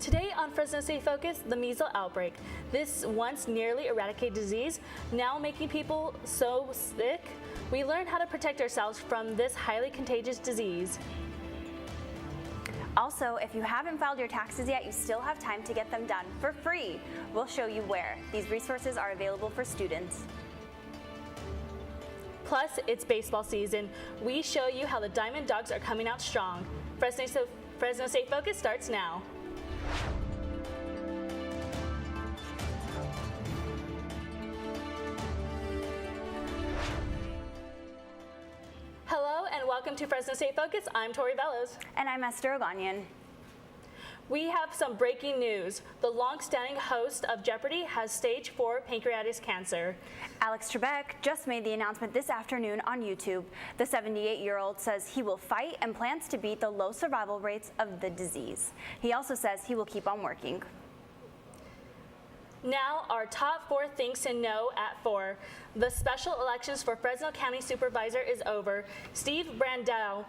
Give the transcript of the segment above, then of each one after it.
Today on Fresno State Focus, the measles outbreak. This once nearly eradicated disease, now making people so sick. We learn how to protect ourselves from this highly contagious disease. Also, if you haven't filed your taxes yet, you still have time to get them done for free. We'll show you where. These resources are available for students. Plus, it's baseball season. We show you how the Diamond Dogs are coming out strong. Fresno State Focus starts now. Hello and welcome to Fresno State Focus. I'm Tori Bellows. And I'm Esther Oganyan. We have some breaking news. The long-standing host of Jeopardy has stage 4 pancreatic cancer. Alex Trebek just made the announcement this afternoon on YouTube. The 78-year-old says he will fight and plans to beat the low survival rates of the disease. He also says he will keep on working. Now, our top 4 things to know at 4. The special elections for Fresno County Supervisor is over. Steve Brandel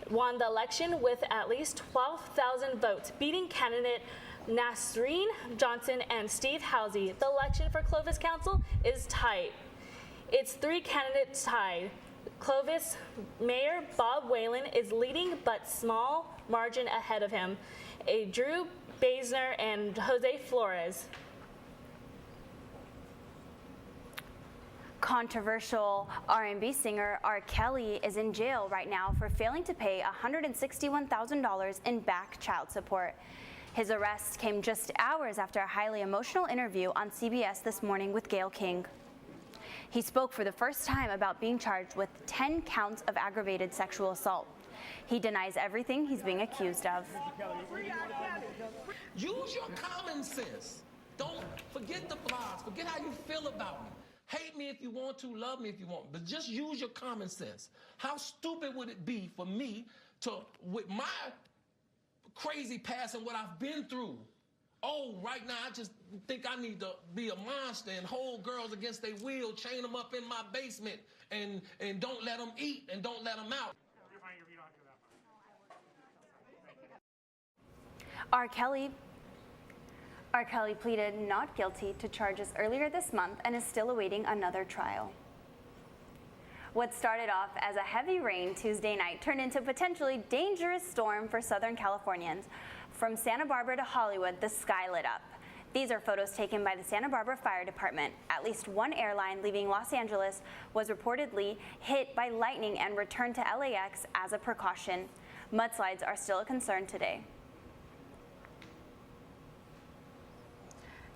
won the election with at least 12,000 votes, beating candidate Nasreen Johnson and Steve Housey. The election for Clovis Council is tight. It's 3 candidates tied. Clovis Mayor Bob Whalen is leading, but small margin ahead of him. Drew Basner and Jose Flores. Controversial R&B singer R. Kelly is in jail right now for failing to pay $161,000 in back child support. His arrest came just hours after a highly emotional interview on CBS This Morning with Gayle King. He spoke for the first time about being charged with 10 counts of aggravated sexual assault. He denies everything he's being accused of. Use your common sense. Don't forget the blogs. Forget how you feel about me. Hate me if you want to, love me if you want, but just use your common sense. How stupid would it be for me to, with my crazy past and what I've been through, right now I just think I need to be a monster and hold girls against their will, chain them up in my basement, and don't let them eat and don't let them out. R. Kelly pleaded not guilty to charges earlier this month and is still awaiting another trial. What started off as a heavy rain Tuesday night turned into a potentially dangerous storm for Southern Californians. From Santa Barbara to Hollywood, the sky lit up. These are photos taken by the Santa Barbara Fire Department. At least one airline leaving Los Angeles was reportedly hit by lightning and returned to LAX as a precaution. Mudslides are still a concern today.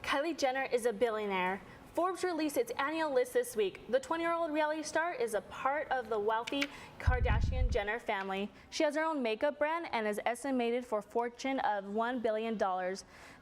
Kylie Jenner is a billionaire. Forbes released its annual list this week. The 20-year-old reality star is a part of the wealthy Kardashian-Jenner family. She has her own makeup brand and is estimated for a fortune of $1 billion.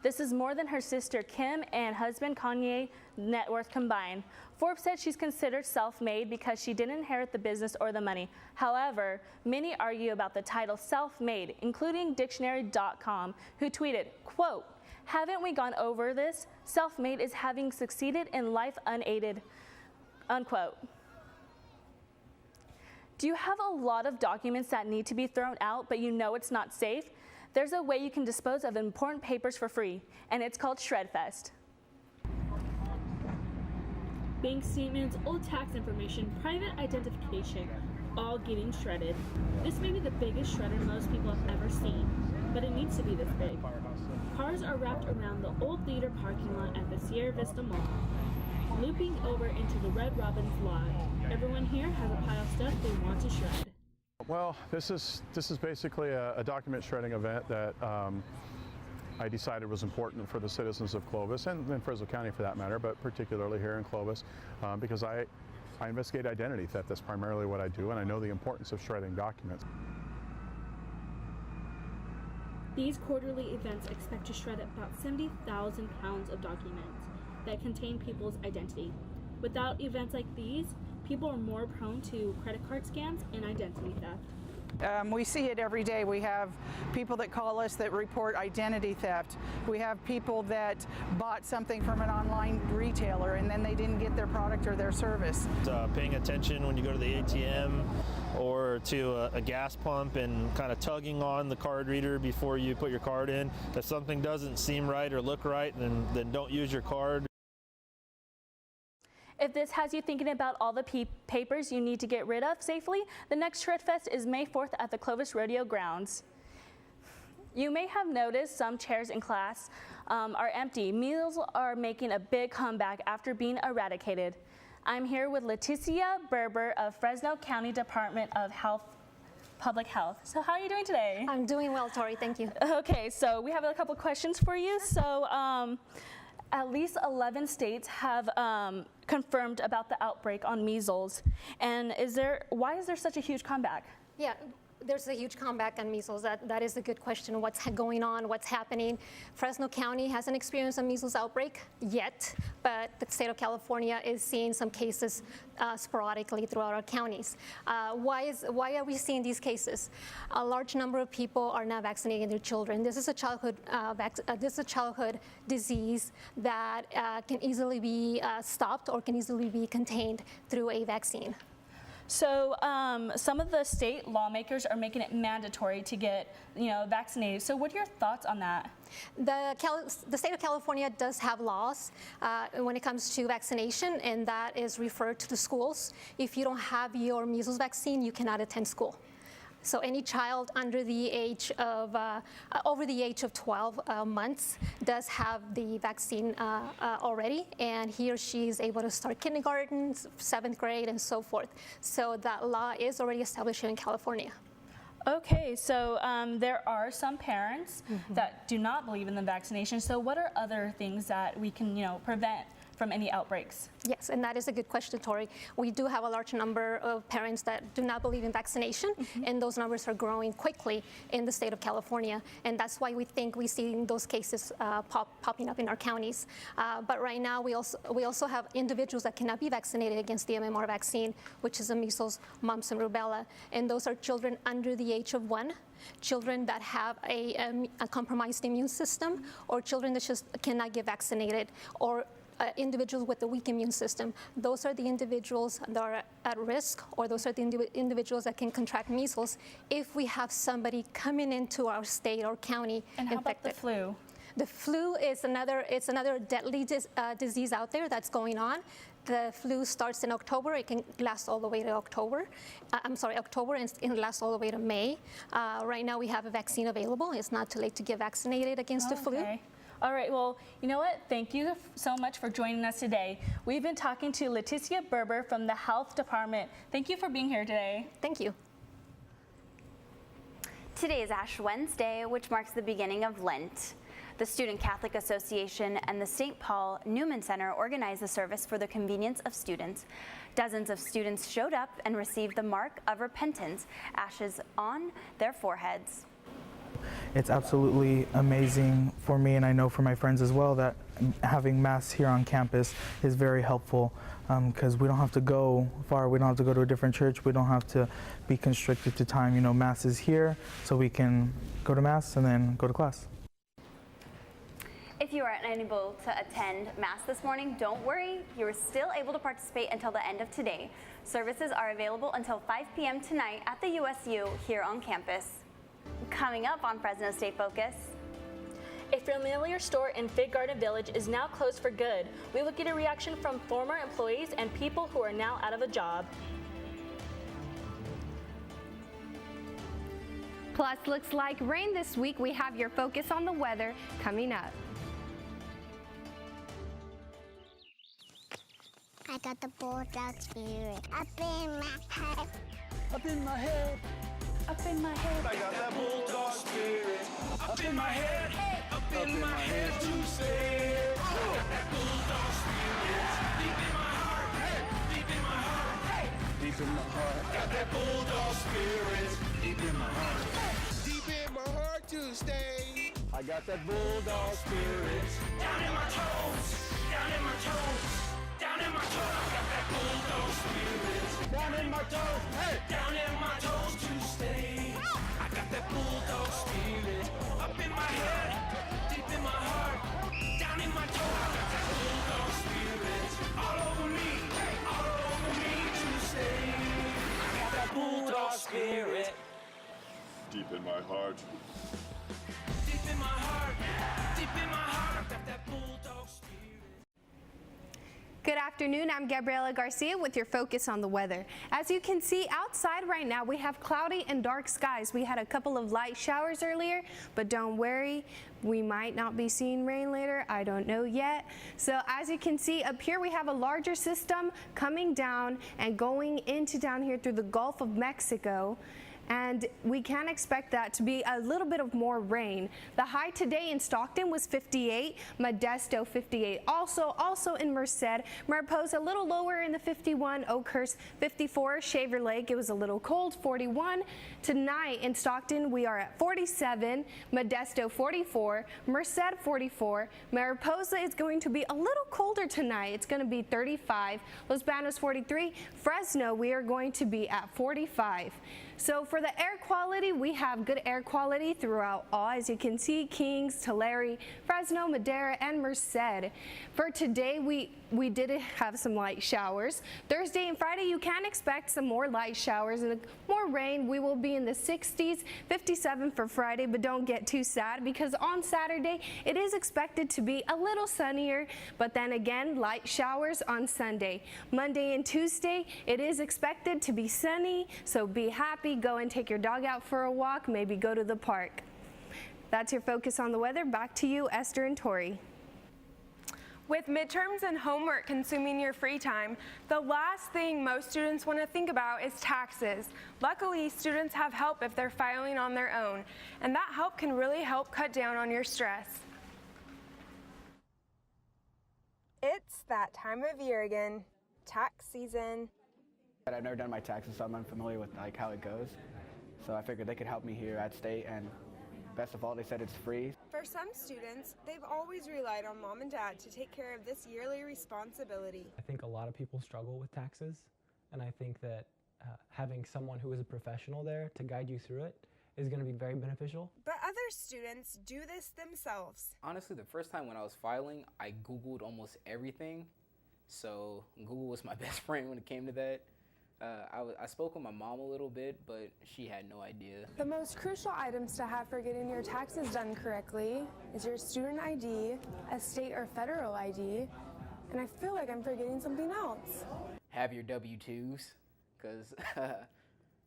This is more than her sister Kim and husband Kanye net worth combined. Forbes said she's considered self-made because she didn't inherit the business or the money. However, many argue about the title self-made, including dictionary.com, who tweeted, quote, "Haven't we gone over this? Self-made is having succeeded in life unaided," unquote. Do you have a lot of documents that need to be thrown out, but you know it's not safe? There's a way you can dispose of important papers for free, and it's called ShredFest. Bank statements, old tax information, private identification, all getting shredded. This may be the biggest shredder most people have ever seen, but it needs to be this big. Cars are wrapped around the old theater parking lot at the Sierra Vista Mall, looping over into the Red Robin's lot. Everyone here has a pile of stuff they want to shred. Well, this is basically a document shredding event that I decided was important for the citizens of Clovis and Fresno County for that matter, but particularly here in Clovis, because I investigate identity theft. That's primarily what I do, and I know the importance of shredding documents. These quarterly events expect to shred about 70,000 pounds of documents that contain people's identity. Without events like these, people are more prone to credit card scams and identity theft. We see it every day. We have people that call us that report identity theft. We have people that bought something from an online retailer and then they didn't get their product or their service. Paying attention when you go to the ATM, or to a gas pump and kind of tugging on the card reader before you put your card in. If something doesn't seem right or look right, then don't use your card. If this has you thinking about all the papers you need to get rid of safely, the next Shred Fest is May 4th at the Clovis Rodeo Grounds. You may have noticed some chairs in class are empty. Meals are making a big comeback after being eradicated. I'm here with Leticia Berber of Fresno County Department of Public Health. So how are you doing today? I'm doing well, Tori, thank you. Okay, so we have a couple questions for you. So at least 11 states have confirmed about the outbreak on measles. And why is there such a huge comeback? Yeah, there's a huge comeback on measles. That is a good question. What's going on? What's happening? Fresno County hasn't experienced a measles outbreak yet, but the state of California is seeing some cases sporadically throughout our counties. Why are we seeing these cases? A large number of people are not vaccinating their children. This is a childhood disease that can easily be stopped or can easily be contained through a vaccine. So some of the state lawmakers are making it mandatory to get, vaccinated. So what are your thoughts on that? The state of California does have laws when it comes to vaccination, and that is referred to the schools. If you don't have your measles vaccine, you cannot attend school. So any child under the age of, over the age of 12 months does have the vaccine already, and he or she is able to start kindergarten, 7th grade, and so forth. So that law is already established here in California. Okay, so there are some parents that do not believe in the vaccination. So what are other things that we can, prevent from any outbreaks? Yes, and that is a good question, Tori. We do have a large number of parents that do not believe in vaccination, and those numbers are growing quickly in the state of California, and that's why we think we see those cases popping up in our counties. But right now, we also have individuals that cannot be vaccinated against the MMR vaccine, which is the measles, mumps, and rubella, and those are children under the age of 1, children that have a compromised immune system, or children that just cannot get vaccinated, or individuals with a weak immune system. Those are the individuals that are at risk, or those are the individuals that can contract measles if we have somebody coming into our state or county and how infected. About the flu? The flu is another deadly disease out there that's going on. The flu starts in October. It can last all the way to October, and it lasts all the way to May. Right now we have a vaccine available. It's not too late to get vaccinated against the flu. All right, well, you know what? Thank you so much for joining us today. We've been talking to Leticia Berber from the Health Department. Thank you for being here today. Thank you. Today is Ash Wednesday, which marks the beginning of Lent. The Student Catholic Association and the St. Paul Newman Center organized the service for the convenience of students. Dozens of students showed up and received the mark of repentance, ashes on their foreheads. It's absolutely amazing for me, and I know for my friends as well, that having Mass here on campus is very helpful because we don't have to go far. We don't have to go to a different church. We don't have to be constricted to time. Mass is here, so we can go to Mass and then go to class. If you are unable to attend Mass this morning, don't worry. You are still able to participate until the end of today. Services are available until 5 p.m. tonight at the USU here on campus. Coming up on Fresno State Focus. A familiar store in Fig Garden Village is now closed for good. We will get a reaction from former employees and people who are now out of a job. Plus, looks like rain this week. We have your focus on the weather coming up. I got the bulldog spirit up in my head. Up in my head. Up in my head. I got that bulldog spirit. Up in my head. Up in my head to say. I got that bulldog spirit. Deep in my heart. Deep in my heart. Deep in my heart. Got that bulldog spirit. Deep in my heart. Deep in my heart to stay. I got that bulldog spirit. Down in my toes. Down in my toes. Down in my toes. I got that bulldog spirit. Down in my toes. Hey. Down in my toes to stay. I got that bulldog spirit. Up in my head. Deep in my heart. Down in my toes. I got that bulldog spirit. All over me to stay. I got that bulldog Good afternoon, I'm Gabriela Garcia with your focus on the weather. As you can see outside right now, we have cloudy and dark skies. We had a couple of light showers earlier, but don't worry, we might not be seeing rain later. I don't know yet. So as you can see up here, we have a larger system coming down and going into down here through the Gulf of Mexico. And we can expect that to be a little bit of more rain. The high today in Stockton was 58, Modesto 58. Also in Merced, Mariposa a little lower in the 51, Oakhurst 54, Shaver Lake it was a little cold 41. Tonight in Stockton we are at 47, Modesto 44, Merced 44. Mariposa is going to be a little colder tonight. It's going to be 35, Los Banos 43, Fresno we are going to be at 45. So for the air quality, we have good air quality throughout all. As you can see, Kings, Tulare, Fresno, Madera, and Merced. For today, we did have some light showers. Thursday and Friday, you can expect some more light showers and more rain. We will be in the 60s, 57 for Friday, but don't get too sad because on Saturday, it is expected to be a little sunnier, but then again, light showers on Sunday. Monday and Tuesday, it is expected to be sunny, so be happy. Go and take your dog out for a walk, maybe go to the park. That's your focus on the weather. Back to you, Esther and Tori. With midterms and homework consuming your free time, the last thing most students want to think about is taxes. Luckily, students have help if they're filing on their own, and that help can really help cut down on your stress. It's that time of year again, tax season. I've never done my taxes, so I'm unfamiliar with how it goes. So I figured they could help me here at State, and best of all, they said it's free. For some students, they've always relied on mom and dad to take care of this yearly responsibility. I think a lot of people struggle with taxes, and I think that having someone who is a professional there to guide you through it is going to be very beneficial. But other students do this themselves. Honestly, the first time when I was filing, I Googled almost everything. So Google was my best friend when it came to that. I spoke with my mom a little bit, but she had no idea. The most crucial items to have for getting your taxes done correctly is your student ID, a state or federal ID, and I feel like I'm forgetting something else. Have your W-2s, because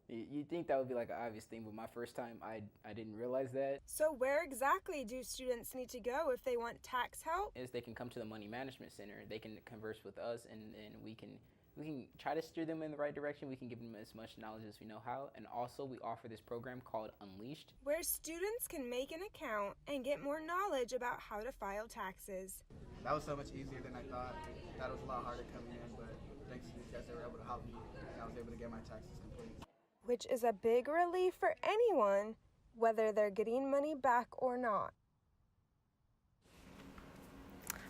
you'd think that would be like an obvious thing, but my first time, I didn't realize that. So where exactly do students need to go if they want tax help? Is they can come to the Money Management Center. They can converse with us, and we can try to steer them in the right direction. We can give them as much knowledge as we know how. And also we offer this program called Unleashed, where students can make an account and get more knowledge about how to file taxes. That was so much easier than I thought. That was a lot harder coming in, but thanks to these guys, they were able to help me, and I was able to get my taxes complete. Which is a big relief for anyone, whether they're getting money back or not.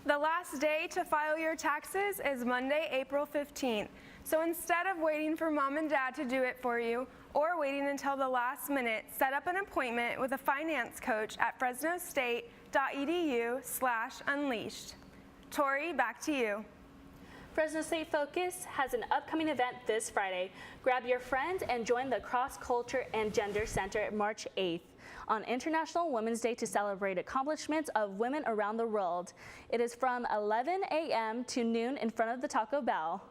The last day to file your taxes is Monday, April 15th. So instead of waiting for mom and dad to do it for you or waiting until the last minute, set up an appointment with a finance coach at fresnostate.edu/unleashed. Tori, back to you. Fresno State Focus has an upcoming event this Friday. Grab your friends and join the Cross Culture and Gender Center March 8th on International Women's Day to celebrate accomplishments of women around the world. It is from 11 a.m. to noon in front of the Taco Bell.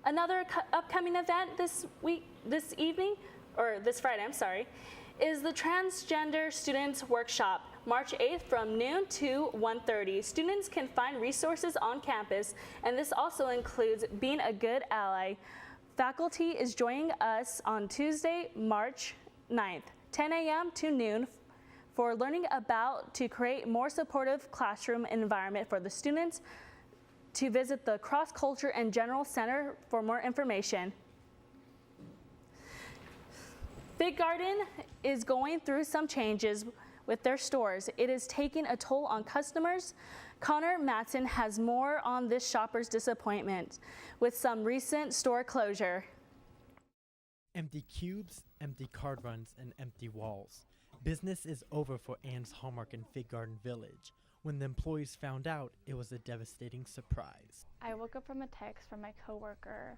Another upcoming event this Friday, is the Transgender Students Workshop, March 8th from noon to 1:30. Students can find resources on campus, and this also includes being a good ally. Faculty is joining us on Tuesday, March 9th, 10 a.m. to noon for learning about to create more supportive classroom environment for the students. To visit the Cross Culture and General Center for more information. Big Garden is going through some changes with their stores. It is taking a toll on customers. Connor Matson has more on this shopper's disappointment with some recent store closure. Empty cubes, empty card runs, and empty walls. Business is over for Ann's Hallmark in Fig Garden Village. When the employees found out, it was a devastating surprise. I woke up from a text from my coworker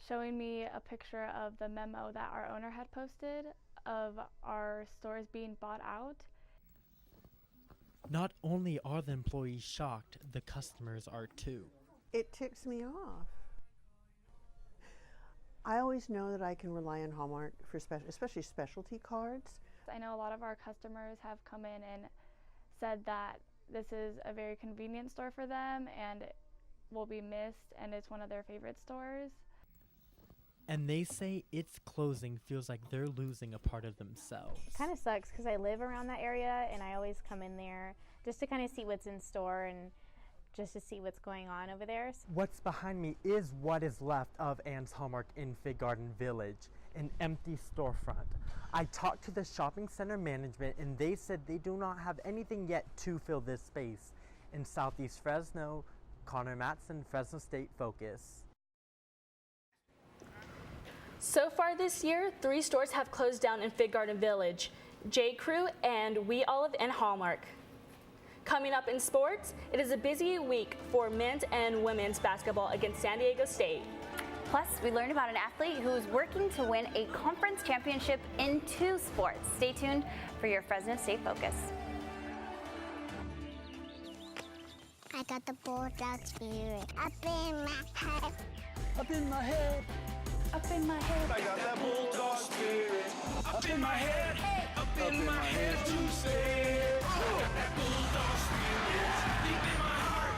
showing me a picture of the memo that our owner had posted of our stores being bought out. Not only are the employees shocked, the customers are too. It ticks me off. I always know that I can rely on Hallmark for especially specialty cards. I know a lot of our customers have come in and said that this is a very convenient store for them and will be missed, and it's one of their favorite stores. And they say its closing feels like they're losing a part of themselves. Kind of sucks because I live around that area and I always come in there just to kind of see what's in store and just to see what's going on over there. What's behind me is what is left of Ann's Hallmark in Fig Garden Village, an empty storefront. I talked to the shopping center management and they said they do not have anything yet to fill this space. In Southeast Fresno, Connor Matson, Fresno State Focus. So far this year, 3 stores have closed down in Fig Garden Village: J. Crew and We Olive and Hallmark. Coming up in sports, it is a busy week for men's and women's basketball against San Diego State. Plus, we learned about an athlete who is working to win a conference championship in 2 sports. Stay tuned for your Fresno State Focus. I got the bulldog spirit up in my head. Up in my head. Up in my head. I got that bulldog spirit up in my head, up in my head to say. I got that bulldog spirit deep in my heart,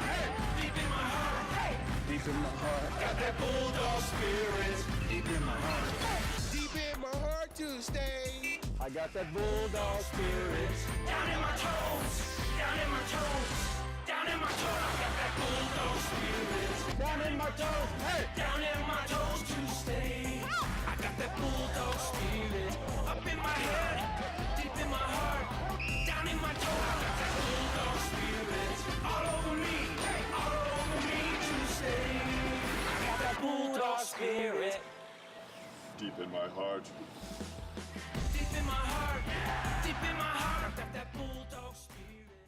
deep in my heart, deep in my heart. Got that bulldog spirit deep in my heart, deep in my heart to stay. I got that bulldog spirit down in my toes, down in my toes, down in my toes. I got that bulldog spirit down in my toes, down in my toes to stay. I got that bulldog spirit up in my head, deep in my heart, down in my toes. I got that bulldog spirit all over me to stay. I got that bulldog spirit deep in my heart. Deep in my heart, deep in my heart. I got that bulldog spirit.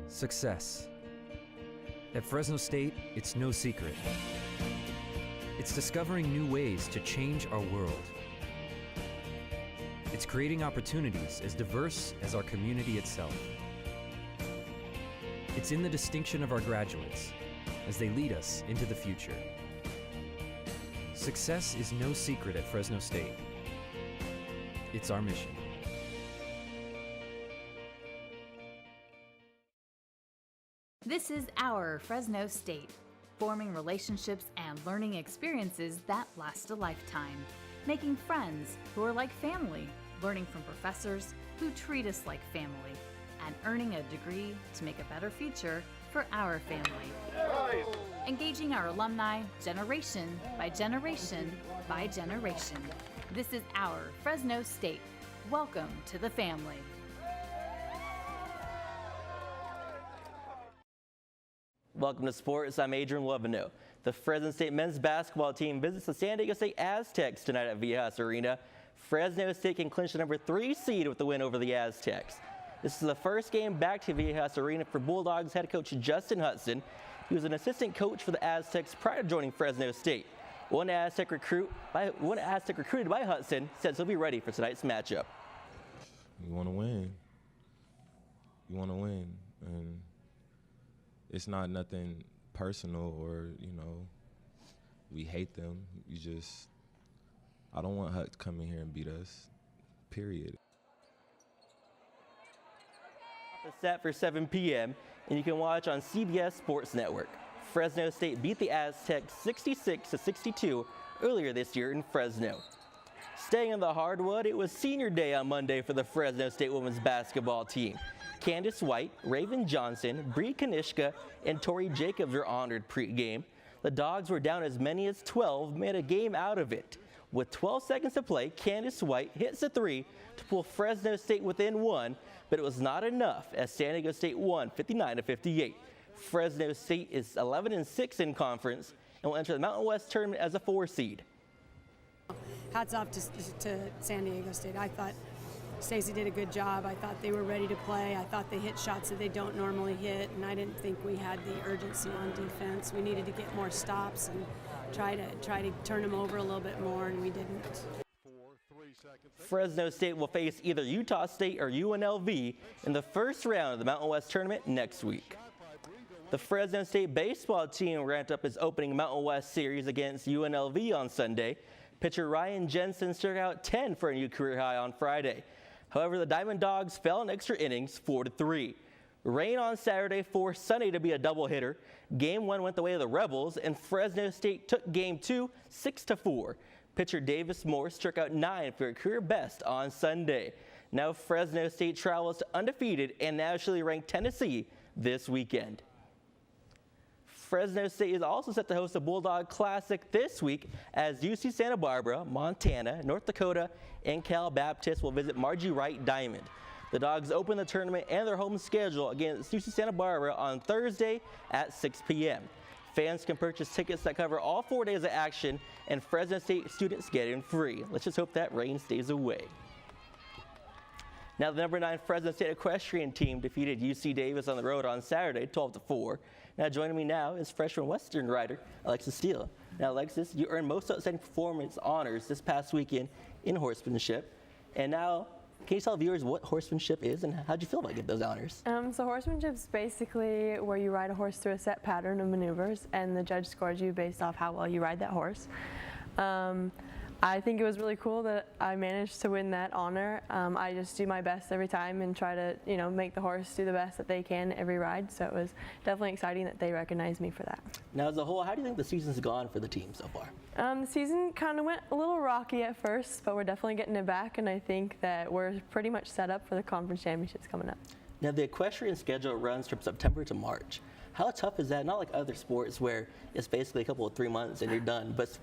Success. At Fresno State, it's no secret. It's discovering new ways to change our world. It's creating opportunities as diverse as our community itself. It's in the distinction of our graduates as they lead us into the future. Success is no secret at Fresno State. It's our mission. This is our Fresno State, forming relationships and learning experiences that last a lifetime, making friends who are like family, learning from professors who treat us like family, and earning a degree to make a better future for our family. Engaging our alumni generation by generation by generation. This is our Fresno State. Welcome to the family. Welcome to sports. I'm Adrian Loveno. The Fresno State men's basketball team visits the San Diego State Aztecs tonight at Viejas Arena. Fresno State can clinch the number 3 seed with the win over the Aztecs. This is the first game back to Viejas Arena for Bulldogs head coach Justin Hudson. He was an assistant coach for the Aztecs prior to joining Fresno State. One Aztec recruited by Hudson says he'll be ready for tonight's matchup. You want to win. You want to win. And it's not nothing personal or, we hate them. I don't want Hut to come in here and beat us, period. It's set for 7 p.m. and you can watch on CBS Sports Network. Fresno State beat the Aztecs 66-62 earlier this year in Fresno. Staying on the hardwood, it was senior day on Monday for the Fresno State women's basketball team. Candace White, Raven Johnson, Bree Kanishka, and Tori Jacobs were honored pre-game. The Dogs were down as many as 12, made a game out of it. With 12 seconds to play, Candace White hits a 3 to pull Fresno State within 1, but it was not enough as San Diego State won 59-58. Fresno State is 11-6 in conference and will enter the Mountain West tournament as a 4 seed. Hats off to San Diego State. I thought Stacey did a good job. I thought they were ready to play. I thought they hit shots that they don't normally hit, and I didn't think we had the urgency on defense. We needed to get more stops and try to turn them over a little bit more, and we didn't. Fresno State will face either Utah State or UNLV in the first round of the Mountain West tournament next week. The Fresno State baseball team ramped up its opening Mountain West series against UNLV on Sunday. Pitcher Ryan Jensen struck out 10 for a new career high on Friday. However, the Diamond Dogs fell in extra innings 4-3. Rain on Saturday forced Sunday to be a doubleheader. Game 1 went the way of the Rebels, and Fresno State took Game 2 6-4. Pitcher Davis Moore struck out 9 for a career best on Sunday. Now Fresno State travels to undefeated and nationally ranked Tennessee this weekend. Fresno State is also set to host the Bulldog Classic this week as UC Santa Barbara, Montana, North Dakota, and Cal Baptist will visit Margie Wright Diamond. The Dogs open the tournament and their home schedule against UC Santa Barbara on Thursday at 6 p.m. Fans can purchase tickets that cover all 4 days of action, and Fresno State students get in free. Let's just hope that rain stays away. Now, the number 9 Fresno State equestrian team defeated UC Davis on the road on Saturday, 12-4. Now, joining me now is freshman Western rider Alexis Steele. Now, Alexis, you earned most outstanding performance honors this past weekend in horsemanship. And now, can you tell viewers what horsemanship is and how'd you feel about getting those honors? So horsemanship is basically where you ride a horse through a set pattern of maneuvers, and the judge scores you based off how well you ride that horse. I think it was really cool that I managed to win that honor. I just do my best every time and try to, make the horse do the best that they can every ride. So it was definitely exciting that they recognized me for that. Now, as a whole, how do you think the season's gone for the team so far? The season kind of went a little rocky at first, but we're definitely getting it back, and I think that we're pretty much set up for the conference championships coming up. Now, the equestrian schedule runs from September to March. How tough is that? Not like other sports where it's basically a couple of 3 months and you're done, but it's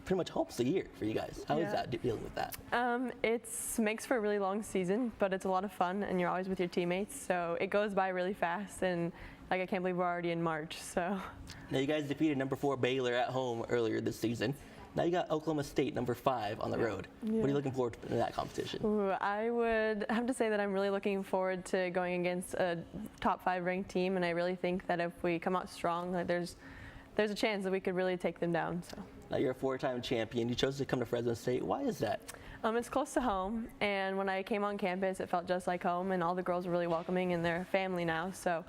pretty much almost a year for you guys. How is that, dealing with that? It makes for a really long season, but it's a lot of fun, and you're always with your teammates, so it goes by really fast, and I can't believe we're already in March. So. Now, you guys defeated number 4 Baylor at home earlier this season. Now you got Oklahoma State, number 5, on the road. Yeah. What are you looking forward to in that competition? Ooh, I would have to say that I'm really looking forward to going against a top 5 ranked team, and I really think that if we come out strong, there's a chance that we could really take them down. So. Now you're a 4-time champion. You chose to come to Fresno State. Why is that? It's close to home, and when I came on campus, it felt just like home, and all the girls were really welcoming, and they're family now. So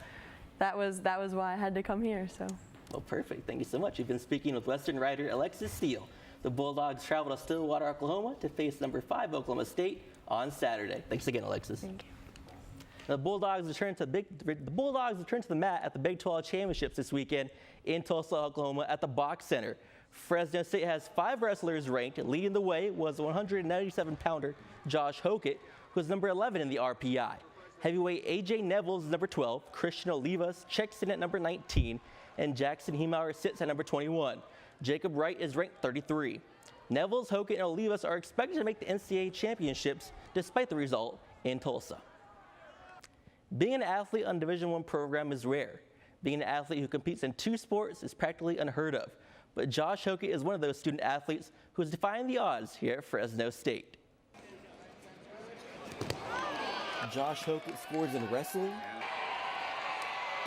that was why I had to come here. So. Well, perfect. Thank you so much. You've been speaking with Western rider Alexis Steele. The Bulldogs travel to Stillwater, Oklahoma to face number 5 Oklahoma State on Saturday. Thanks again, Alexis. Thank you. The Bulldogs return to the mat at the Big 12 Championships this weekend in Tulsa, Oklahoma at the Box Center. Fresno State has 5 wrestlers ranked. Leading the way was 197-pounder Josh Hokett, who is number 11 in the RPI. Heavyweight AJ Neville is number 12, Christian Olivas checks in at number 19, and Jackson Hiemauer sits at number 21. Jacob Wright is ranked 33. Neville's, Hokett, and Olivas are expected to make the NCAA championships despite the result in Tulsa. Being an athlete on Division I program is rare. Being an athlete who competes in 2 sports is practically unheard of. But Josh Hokett is one of those student athletes who is defying the odds here at Fresno State. Josh Hokett scores in wrestling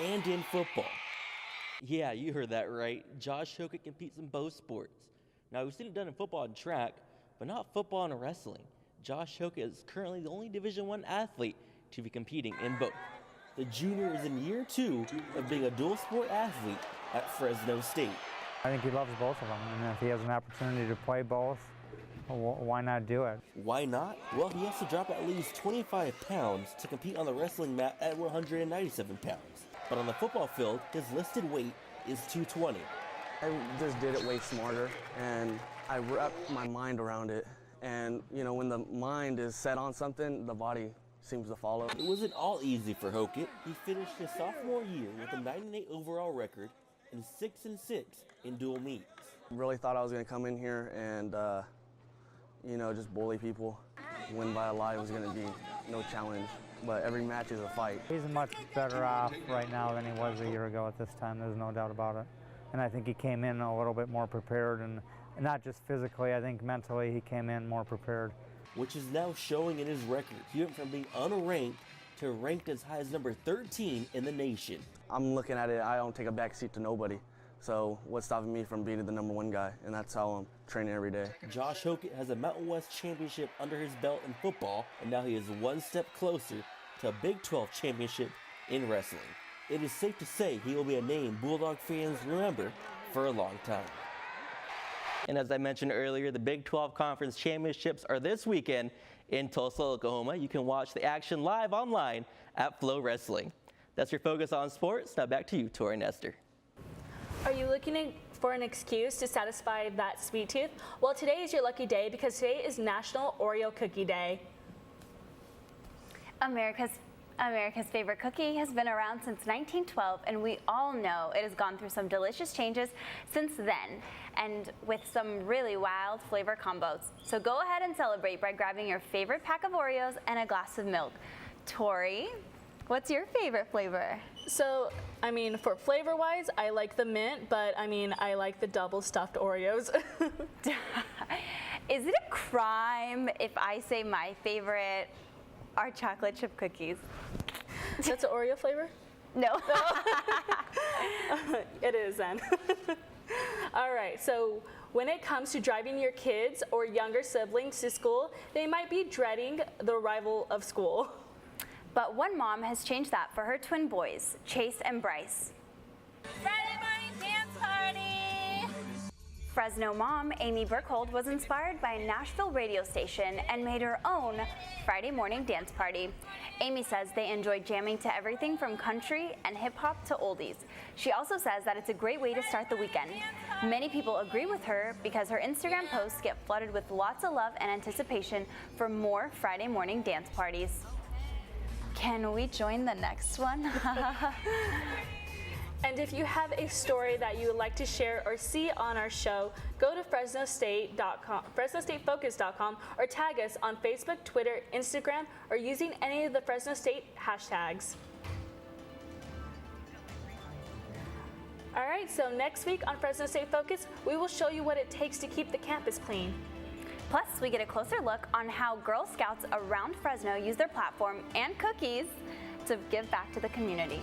and in football. Yeah, you heard that right. Josh Hokett competes in both sports. Now, we've seen it done in football and track, but not football and wrestling. Josh Hokett is currently the only Division I athlete to be competing in both. The junior is in year 2 of being a dual sport athlete at Fresno State. I think he loves both of them, and if he has an opportunity to play both, why not do it? Why not? Well, he has to drop at least 25 pounds to compete on the wrestling mat at 197 pounds. But on the football field, his listed weight is 220. I just did it way smarter, and I wrapped my mind around it. And, when the mind is set on something, the body seems to follow. It wasn't all easy for Hokett. He finished his sophomore year with a 9-8 overall record and 6-6 in dual meets. Really thought I was going to come in here and, just bully people. Win by a lot was going to be no challenge, but every match is a fight. He's much better off right now than he was a year ago at this time. There's no doubt about it. And I think he came in a little bit more prepared, and not just physically, I think mentally he came in more prepared. Which is now showing in his record. He went from being unranked to ranked as high as number 13 in the nation. I'm looking at it, I don't take a backseat to nobody. So what's stopping me from being the number 1 guy? And that's how I'm training every day. Josh Hokett has a Mountain West championship under his belt in football, and now he is one step closer to a Big 12 championship in wrestling. it is safe to say he will be a name Bulldog fans remember for a long time. And as I mentioned earlier, the Big 12 Conference Championships are this weekend in Tulsa, Oklahoma. You can watch the action live online at Flow Wrestling. That's your focus on sports. Now back to you, Tori and Esther. Are you looking for an excuse to satisfy that sweet tooth? Well, today is your lucky day because today is National Oreo Cookie Day. America's favorite cookie has been around since 1912, and we all know it has gone through some delicious changes since then, and with some really wild flavor combos. So go ahead and celebrate by grabbing your favorite pack of Oreos and a glass of milk. Tori, what's your favorite flavor? So, I mean, for flavor-wise, I like the mint, but I mean, I like the double stuffed Oreos. Is it a crime if I say my favorite are chocolate chip cookies? That's an Oreo flavor? No. It is then. All right, so when it comes to driving your kids or younger siblings to school, they might be dreading the arrival of school. But one mom has changed that for her twin boys, Chase and Bryce. Friday morning dance party! Fresno mom Amy Burkhold was inspired by a Nashville radio station and made her own Friday morning dance party. Amy says they enjoy jamming to everything from country and hip hop to oldies. She also says that it's a great way to start the weekend. Many people agree with her because her Instagram posts get flooded with lots of love and anticipation for more Friday morning dance parties. Can we join the next one? And if you have a story that you would like to share or see on our show, go to FresnoState.com, FresnoStateFocus.com, or tag us on Facebook, Twitter, Instagram, or using any of the Fresno State hashtags. All right, so next week on Fresno State Focus, we will show you what it takes to keep the campus clean. Plus, we get a closer look on how Girl Scouts around Fresno use their platform and cookies to give back to the community.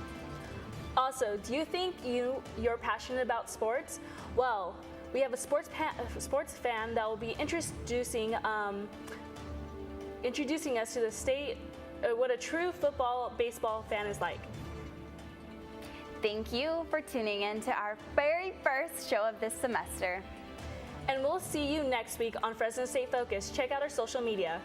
Also, do you think you're passionate about sports? Well, we have a sports fan that will be introducing us to the state, what a true baseball fan is like. Thank you for tuning in to our very first show of this semester. And we'll see you next week on Fresno State Focus. Check out our social media.